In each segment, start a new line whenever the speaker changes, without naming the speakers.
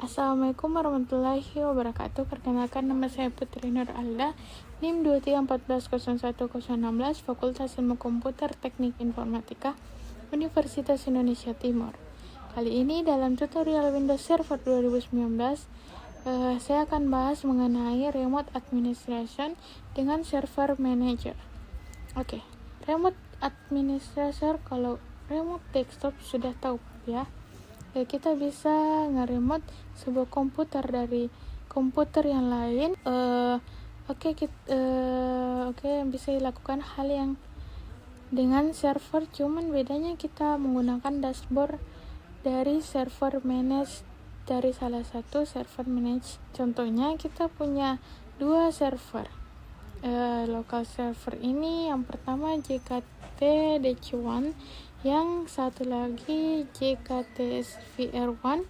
Assalamualaikum warahmatullahi wabarakatuh. Perkenalkan, nama saya Putri Nur Alda, NIM 234401016, Fakultas Ilmu Komputer Teknik Informatika, Universitas Indonesia Timur. Kali ini dalam tutorial Windows Server 2019, saya akan bahas mengenai Remote Administration dengan Server Manager. Oke, Remote Administrator, kalau remote desktop sudah tahu ya. Kita bisa nge-remote sebuah komputer dari komputer yang lain. Yang bisa dilakukan hal yang dengan server, cuman bedanya kita menggunakan dashboard dari server manage, dari salah satu server manage. Contohnya kita punya dua server. Local server ini yang pertama JKT DC1, yang satu lagi JKTSVR1.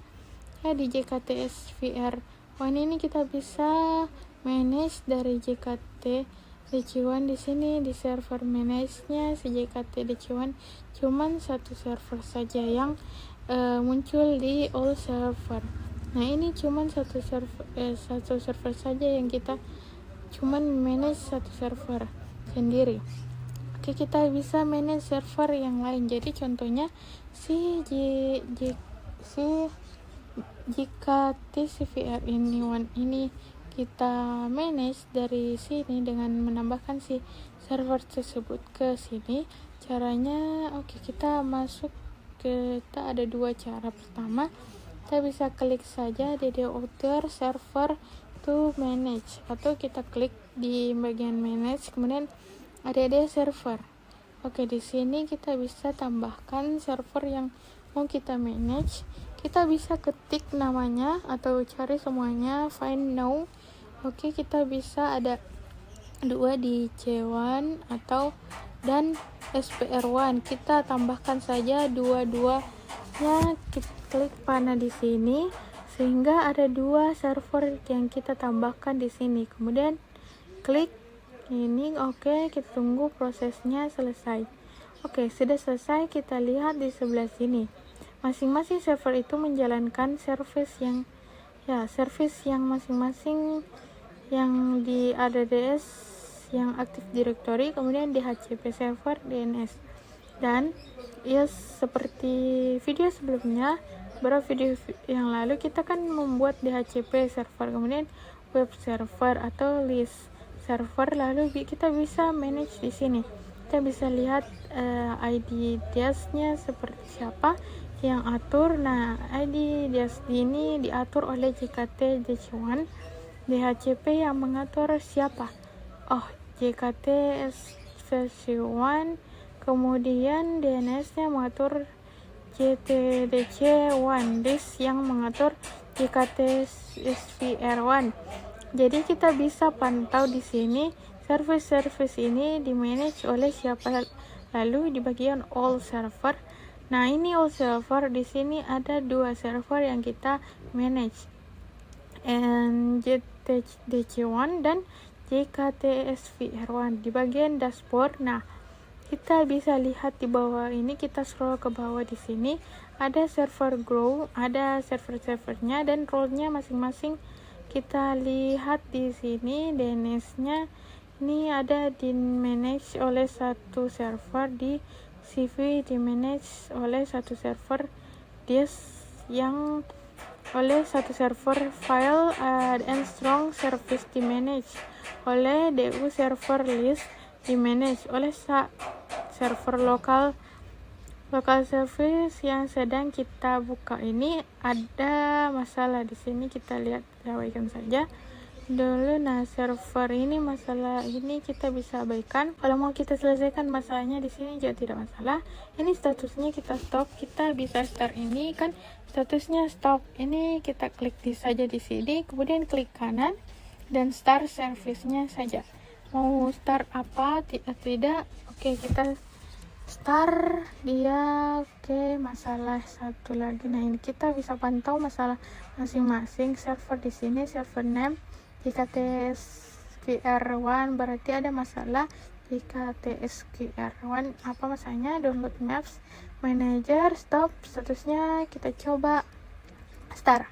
Di JKTSVR1 ini kita bisa manage dari JKT DC1. Di sini di server manage-nya si JKT DC1 cuman satu server saja yang muncul di all server. Nah, ini cuman satu server saja yang kita cuman manage satu server sendiri. Oke, kita bisa manage server yang lain. Jadi contohnya si JKT-CVR ini kita manage dari sini dengan menambahkan si server tersebut ke sini. Caranya, kita masuk kita ada dua cara. Pertama, kita bisa klik saja di outer server to manage, atau kita klik di bagian manage, kemudian ada server. Di sini kita bisa tambahkan server yang mau kita manage. Kita bisa ketik namanya atau cari semuanya, find now. Kita bisa ada dua di C1 dan SPR1. Kita tambahkan saja dua-duanya, kita klik panah di sini sehingga ada dua server yang kita tambahkan di sini. Kemudian klik ini, kita tunggu prosesnya selesai. Sudah selesai. Kita lihat di sebelah sini. Masing-masing server itu menjalankan service yang masing-masing, yang di ADDS yang Active Directory, kemudian di HCP server DNS. Dan seperti video sebelumnya, beberapa video yang lalu kita kan membuat DHCP server, kemudian web server atau list server, lalu kita bisa manage di sini. Kita bisa lihat ID DS-nya seperti siapa yang atur. Nah, ID DS ini diatur oleh JKT DC1. DHCP yang mengatur siapa? JKT versi 1. Kemudian DNS-nya mengatur JTDC1. List yang mengatur JKT SVR1. Jadi kita bisa pantau di sini service ini di manage oleh siapa. Lalu di bagian all server. Nah, ini all server, di sini ada dua server yang kita manage, JTDC1 dan JKTSVR1. Di bagian dashboard, nah, kita bisa lihat di bawah ini, kita scroll ke bawah, di sini ada server grow, ada server-servernya dan role-nya masing-masing. Kita lihat di sini DNS-nya ini ada di manage oleh satu server, di CV di manage oleh satu server, disk yang oleh satu server, file and strong service di manage oleh DU server, list di manage oleh server lokal service yang sedang kita buka. Ini ada masalah di sini, kita lihat, abaikan saja dulu. Nah, server ini, masalah ini kita bisa abaikan. Kalau mau kita selesaikan masalahnya di sini juga tidak masalah. Ini statusnya kita stop. Kita bisa start, ini kan statusnya stop. Ini kita klik saja di sini, kemudian klik kanan dan start service-nya saja. Mau start apa tidak? Kita start dia. Masalah satu lagi. Nah, ini kita bisa pantau masalah masing-masing server di sini. Server name JKTSVR1 berarti ada masalah JKTSVR1. Apa masalahnya? Download maps manager, stop, statusnya kita coba start.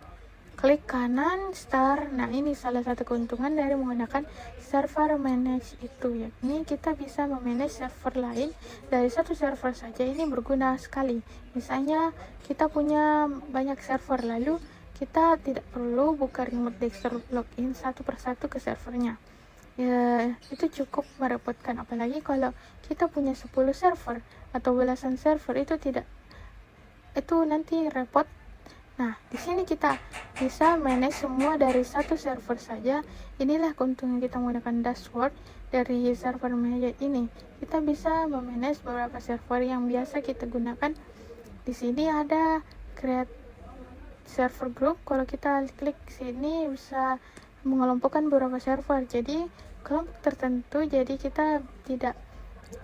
klik kanan start. Nah, ini salah satu keuntungan dari menggunakan server manage itu, yakni kita bisa memanage server lain dari satu server saja. Ini berguna sekali. Misalnya kita punya banyak server, lalu kita tidak perlu buka remote desktop login satu persatu ke servernya. Ya, itu cukup merepotkan, apalagi kalau kita punya 10 server atau belasan server, itu nanti repot. Nah, di sini kita bisa manage semua dari satu server saja. Inilah keuntungan kita menggunakan dashboard dari server manager ini. Kita bisa memanage beberapa server yang biasa kita gunakan. Di sini ada create server group. Kalau kita klik sini bisa mengelompokkan beberapa server. Jadi kelompok tertentu. Jadi kita tidak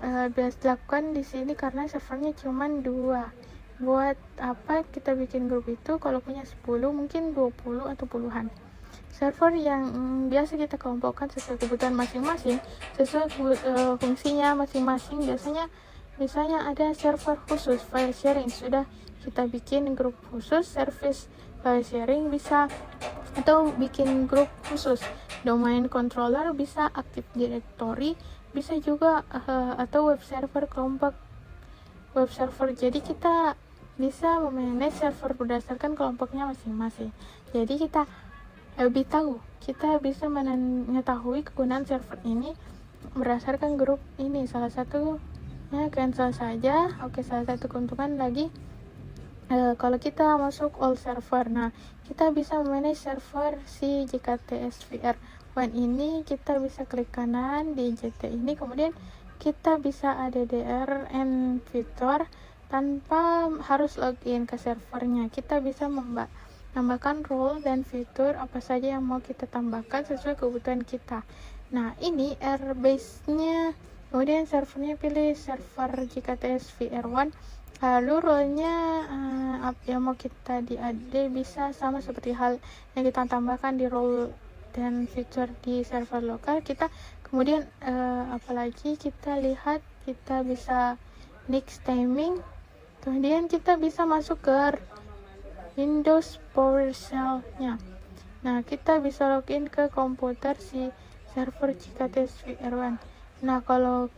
biasa lakukan di sini karena servernya cuma 2. Buat apa kita bikin grup itu kalau punya 10, mungkin 20 atau puluhan server yang biasa kita kelompokkan sesuai kebutuhan masing-masing, sesuai fungsinya masing-masing. Biasanya misalnya ada server khusus file sharing, sudah kita bikin grup khusus service file sharing bisa, atau bikin grup khusus domain controller, bisa Active Directory, bisa juga atau web server, kelompok web server. Jadi kita bisa memanage server berdasarkan kelompoknya masing-masing. Jadi kita lebih tahu, kita bisa mengetahui kegunaan server ini berdasarkan grup ini. Salah satunya cancel saja. Oke, salah satu keuntungan lagi kalau kita masuk all server, nah kita bisa memanage server si JKTS VR1 ini. Kita bisa klik kanan di JT ini, kemudian kita bisa ADDR and fitur tanpa harus login ke servernya. Kita bisa menambahkan role dan fitur apa saja yang mau kita tambahkan sesuai kebutuhan kita. Nah, ini airbase-nya, kemudian servernya pilih server JKTS VR1, lalu role-nya yang mau kita di-add bisa sama seperti hal yang kita tambahkan di role dan fitur di server lokal. Kita kemudian apalagi kita lihat, kita bisa next timing, kemudian kita bisa masuk ke Windows PowerShell-nya. Nah, kita bisa login ke komputer si server JKTS VR1. Nah, kalau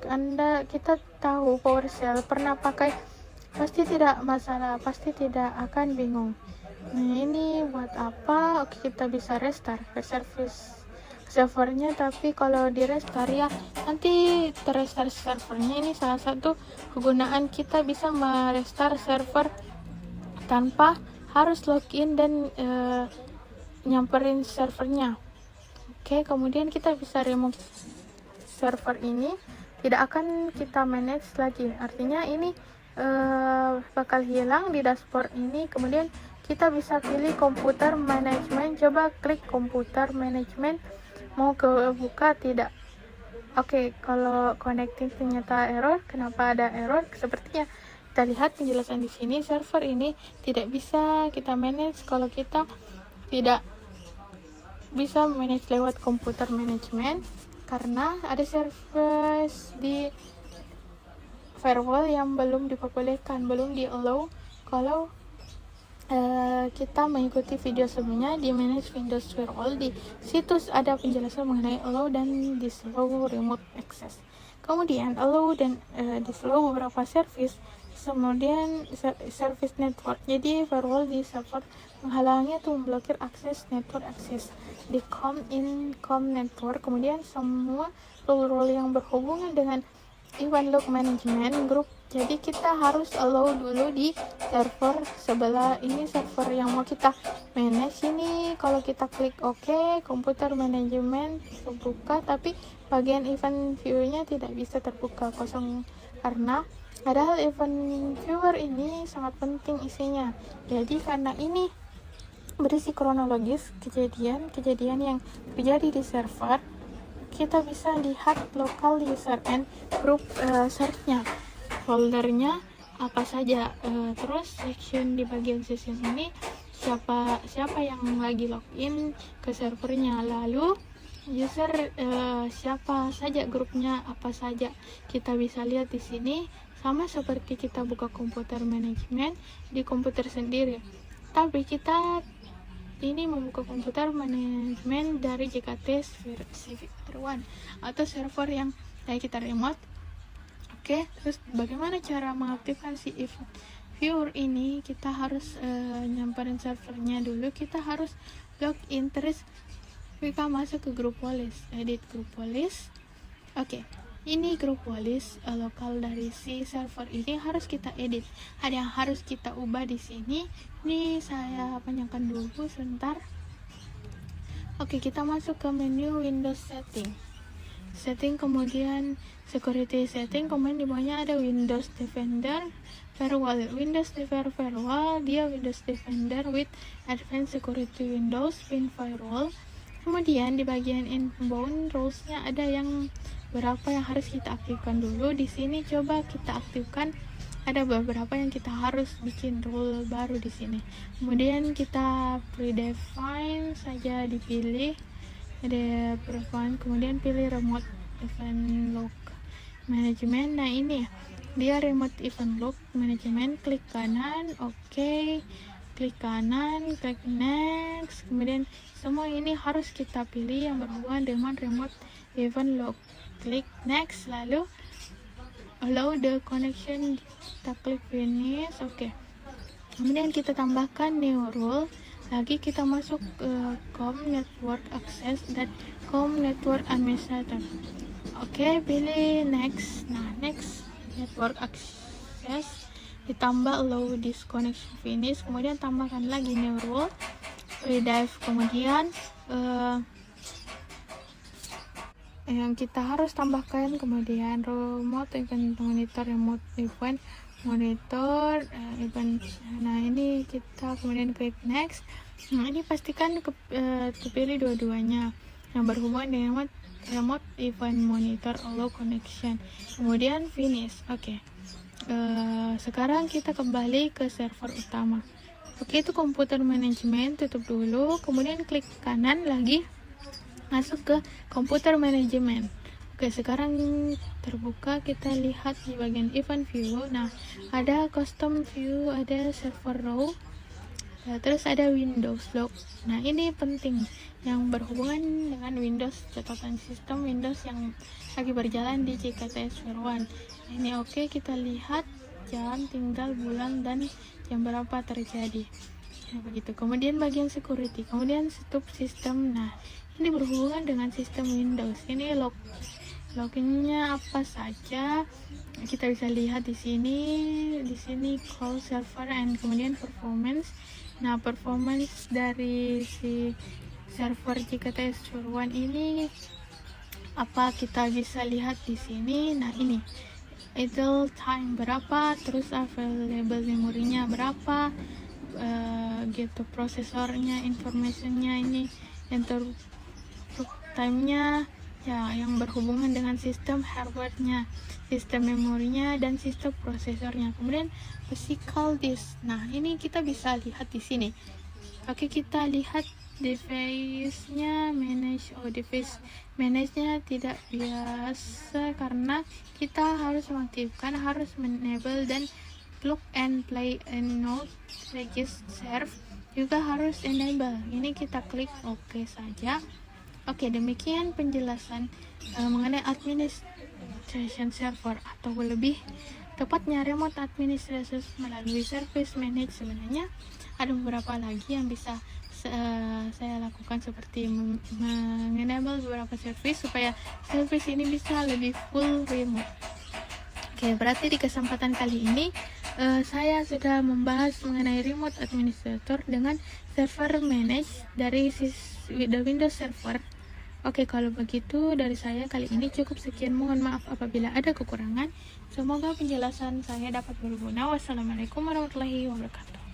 kita tahu PowerShell, pernah pakai, pasti tidak masalah, pasti tidak akan bingung. Nah, ini buat apa? Oke, kita bisa restart servernya, tapi kalau di restart ya nanti terrestart servernya. Ini salah satu kegunaan kita bisa merestart server tanpa harus login dan nyamperin servernya. Oke, kemudian kita bisa remove server ini, tidak akan kita manage lagi, artinya ini bakal hilang di dashboard ini. Kemudian kita bisa pilih komputer management, coba klik komputer management, mau ke buka tidak. Oke, kalau connecting ternyata error. Kenapa ada error? Sepertinya kita lihat penjelasan di sini, server ini tidak bisa kita manage kalau kita tidak bisa manage lewat komputer management, karena ada service di firewall yang belum diperbolehkan, belum di allow. Kalau kita mengikuti video sebelumnya di manage Windows Firewall, di situs ada penjelasan mengenai allow dan disallow remote access. Kemudian allow dan disallow beberapa service, kemudian service network. Jadi firewall di server menghalangi atau memblokir akses network access di com network. Kemudian semua role yang berhubungan dengan event log management group. Jadi kita harus allow dulu di server sebelah ini, server yang mau kita manage ini. Kalau kita klik OK, komputer management terbuka, tapi bagian event viewer-nya tidak bisa terbuka, kosong, karena padahal event viewer ini sangat penting isinya. Jadi karena ini berisi kronologis kejadian yang terjadi di server, kita bisa lihat local user and group search-nya, foldernya apa saja, terus section di bagian section ini siapa yang lagi login ke servernya, lalu user siapa saja, grupnya apa saja, kita bisa lihat di sini, sama seperti kita buka komputer manajemen di komputer sendiri. Tapi kita ini membuka komputer manajemen dari JKT Sphere 1 atau server yang kayak kita remote. Oke, terus bagaimana cara mengaktifkan si event viewer ini? Kita harus nyamperin servernya dulu, kita harus login, terus kita masuk ke grup polis, edit grup polis. Oke, ini grup polis lokal dari si server ini harus kita edit. Ada yang harus kita ubah di sini. Ini saya panjangkan dulu sebentar. Oke, kita masuk ke menu Windows setting, kemudian security setting, kemudian di bawahnya ada Windows Defender Firewall. Windows Defender Firewall, dia Windows Defender with Advanced Security Windows Pin Firewall. Kemudian di bagian inbound rules-nya ada yang berapa yang harus kita aktifkan dulu. Di sini coba kita aktifkan, ada beberapa yang kita harus bikin rule baru di sini. Kemudian kita predefine saja, dipilih ada preference, kemudian pilih remote event log management. Nah ini dia remote event log management, klik kanan, oke, klik kanan, klik next, kemudian semua ini harus kita pilih yang berhubungan dengan remote event log, klik next, lalu allow the connection, kita klik finish. Oke, kemudian kita tambahkan new rule lagi, kita masuk ke com network access dan com network administrator. Oke, pilih next. Nah, next network access ditambah allow this connection finish, kemudian tambahkan lagi new rule redive, kemudian yang kita harus tambahkan kemudian remote event monitor, remote event monitor event. Nah ini kita kemudian klik next. Nah ini pastikan kepilih dua-duanya yang berhubungan dengan remote event monitor allow connection, kemudian finish. Oke, sekarang kita kembali ke server utama. Oke, itu komputer manajemen, tutup dulu, kemudian klik kanan lagi, masuk ke komputer manajemen. Oke, sekarang terbuka, kita lihat di bagian event view. Nah, ada custom view, ada server row, terus ada Windows log. Nah, ini penting yang berhubungan dengan Windows, catatan sistem Windows yang lagi berjalan di JKT Sphere 1. Ini oke, kita lihat jam, tinggal, bulan, dan jam berapa terjadi. Nah, begitu. Kemudian bagian security, kemudian stop system. Nah, ini berhubungan dengan sistem Windows. Ini loginnya apa saja kita bisa lihat di sini. Di sini call server and kemudian performance. Nah, performance dari si server JKT Sphere 1 ini apa kita bisa lihat di sini. Nah, ini idle time berapa, terus available memorinya berapa, gitu, prosesornya, informationnya, ini enter time-nya ya, yang berhubungan dengan sistem hardware-nya, sistem memorinya, dan sistem prosesornya. Kemudian physical disk. Nah, ini kita bisa lihat di sini. Oke, kita lihat device-nya manage. Device manage-nya tidak biasa karena kita harus mengaktifkan, harus enable, dan plug and play and not register juga harus enable. Ini kita klik oke saja. Oke, demikian penjelasan mengenai administration server, atau lebih tepatnya remote administration melalui service manage. Sebenarnya ada beberapa lagi yang bisa saya lakukan, seperti mengenable beberapa service supaya service ini bisa lebih full remote. Oke, berarti di kesempatan kali ini saya sudah membahas mengenai remote administrator dengan server manage dari Windows Server. Oke, kalau begitu dari saya kali ini cukup sekian. Mohon maaf apabila ada kekurangan. Semoga penjelasan saya dapat berguna. Wassalamualaikum warahmatullahi wabarakatuh.